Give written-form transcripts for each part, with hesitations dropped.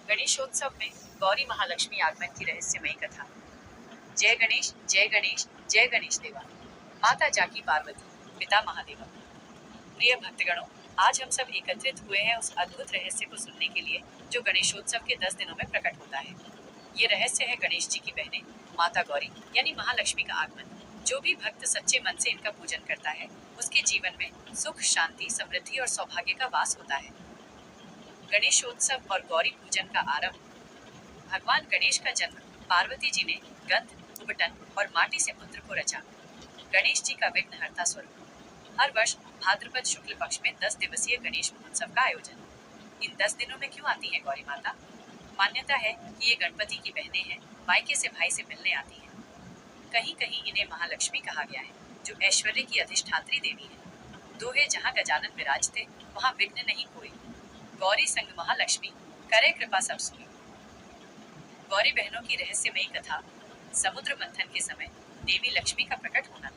गणेशोत्सव में गौरी महालक्ष्मी आगमन की रहस्यमयी कथा। जय गणेश जय गणेश जय गणेश देवा। माता जाकी पार्वती, पिता महादेवा। प्रिय भक्तगणों, आज हम सब एकत्रित हुए हैं उस अद्भुत रहस्य को सुनने के लिए जो गणेशोत्सव के 10 दिनों में प्रकट होता है। ये रहस्य है गणेश जी की बहनें माता गौरी यानी महालक्ष्मी का आगमन। जो भी भक्त सच्चे मन से इनका पूजन करता है उसके जीवन में सुख, शांति, समृद्धि और सौभाग्य का वास होता है। गणेशोत्सव और गौरी पूजन का आरंभ। भगवान गणेश का जन्म पार्वती जी ने गंध, उबटन और माटी से पुत्र को रचा। गणेश जी का विघ्नहर्ता स्वरूप। हर वर्ष भाद्रपद शुक्ल पक्ष में 10 दिवसीय गणेश महोत्सव का आयोजन। इन 10 दिनों में क्यों आती है गौरी माता? मान्यता है कि ये गणपति की बहनें हैं, मायके से भाई से मिलने आती हैं। कहीं कहीं इन्हें महालक्ष्मी कहा गया है, जो ऐश्वर्य की अधिष्ठात्री देवी है। दोहे जहाँ गजानन विराजते वहाँ विघ्न नहीं कोई। गौरी संग महालक्ष्मी करे कृपा सब सुई। गौरी बहनों की रहस्यमयी कथा। समुद्र मंथन के समय देवी लक्ष्मी का प्रकट होना।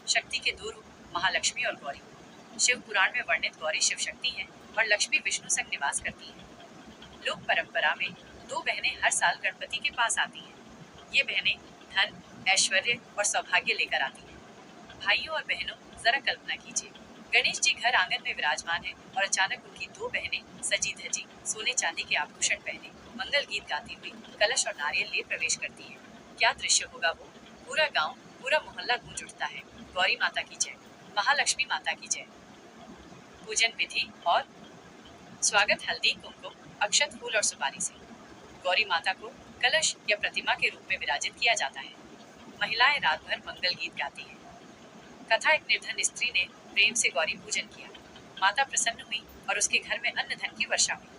शक्ति के दो रूप महालक्ष्मी और गौरी। शिव पुराण में वर्णित गौरी शिव शक्ति है और लक्ष्मी विष्णु संग निवास करती है। लोक परंपरा में दो बहनें हर साल गणपति के पास आती हैं। ये बहनें धन, ऐश्वर्य और सौभाग्य लेकर आती हैं। भाइयों और बहनों, जरा कल्पना कीजिए, गणेश जी घर आंगन में विराजमान है और अचानक उनकी दो बहनें सजी धजी सोने चांदी के आभूषण पहने मंगल गीत गाती हुई कलश और नारियल ले प्रवेश करती है। क्या दृश्य होगा वो! पूरा गांव, पूरा मोहल्ला गूंज उठता है। गौरी माता की जय, महालक्ष्मी माता की जय। पूजन विधि और स्वागत। हल्दी, कुमकुम, अक्षत, फूल और सुपारी से गौरी माता को कलश या प्रतिमा के रूप में विराजित किया जाता है। महिलाएं रात भर मंगल गीत गाती हैं। कथा। एक निर्धन स्त्री ने प्रेम से गौरी पूजन किया। माता प्रसन्न हुई और उसके घर में अन्न धन की वर्षा हुई।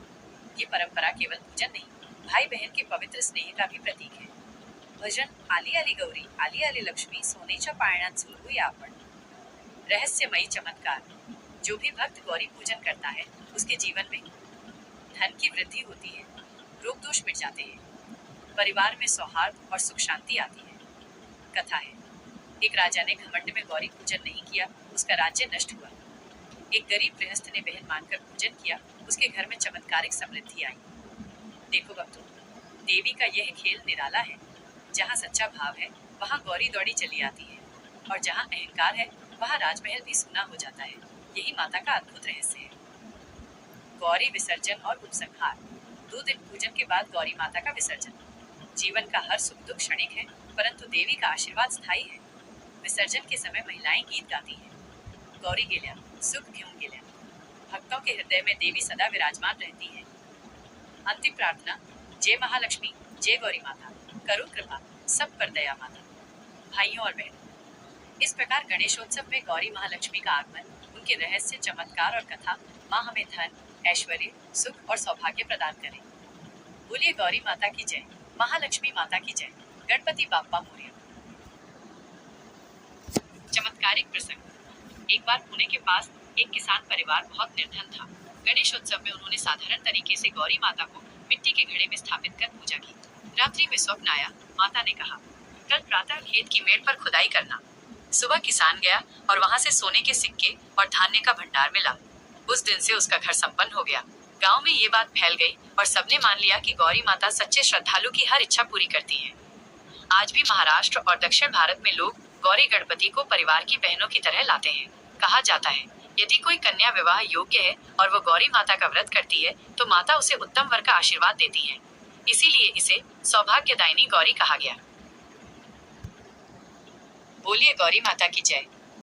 ये परंपरा केवल पूजन नहीं, भाई बहन के पवित्र स्नेह का भी प्रतीक है। भजन। आली आली गौरी, आली आली लक्ष्मी, सोनेच्या पाळण्यात झुलवूया आपण। रहस्यमयी चमत्कार। जो भी भक्त गौरी पूजन करता है उसके जीवन में धन की वृद्धि होती है, रोग दोष मिट जाते हैं, परिवार में सौहार्द और सुख शांति आती है। कथा है, एक राजा ने घमंड में गौरी पूजन नहीं किया, उसका राज्य नष्ट हुआ। एक गरीब गृहस्थ ने बहन मानकर पूजन किया, उसके घर में चमत्कारिक समृद्धि आई। देखो भक्तों, देवी का यह खेल निराला है। जहाँ सच्चा भाव है वहाँ गौरी दौड़ी चली आती है, और जहाँ अहंकार है वहाँ राजमहल भी सूना हो जाता है। यही माता का अद्भुत रहस्य है। गौरी विसर्जन और उपसंहार। 2 दिन पूजन के बाद गौरी माता का विसर्जन। जीवन का हर सुख दुख क्षणिक है, परंतु देवी का आशीर्वाद स्थायी है। विसर्जन के समय महिलाएं गीत गाती हैं। गौरी गेल्या, सुख घेऊन गेल्या। भक्तों के हृदय में देवी सदा विराजमान रहती है। अंतिम प्रार्थना। जय महालक्ष्मी, जय गौरी माता, करो कृपा, सब पर दया माता। भाइयों और बहनों, इस प्रकार गणेशोत्सव में गौरी महालक्ष्मी का आगमन, उनके रहस्य, चमत्कार और कथा माँ हमें धन, ऐश्वर्य, सुख और सौभाग्य प्रदान करें। बोलिए गौरी माता की जय, महालक्ष्मी माता की जय, गणपति बाप्पा मोरया। चमत्कारिक प्रसंग। एक बार पुणे के पास एक किसान परिवार बहुत निर्धन था। गणेशोत्सव में उन्होंने साधारण तरीके से गौरी माता को मिट्टी के घड़े में स्थापित कर पूजा की। रात्रि में स्वप्न आया। माता ने कहा, कल प्रातः खेत की मेड़ पर खुदाई करना। सुबह किसान गया और वहां से सोने के सिक्के और धान्य का भंडार मिला। उस दिन से उसका घर संपन्न हो गया। गांव में ये बात फैल गई और सबने मान लिया कि गौरी माता सच्चे श्रद्धालु की हर इच्छा पूरी करती है। आज भी महाराष्ट्र और दक्षिण भारत में लोग गौरी गणपति को परिवार की बहनों की तरह लाते हैं। कहा जाता है, यदि कोई कन्या विवाह योग्य है और वो गौरी माता का व्रत करती है तो माता उसे उत्तम वर का आशीर्वाद देती है। इसीलिए इसे सौभाग्यदायिनी गौरी कहा गया। बोलिए गौरी माता की जय।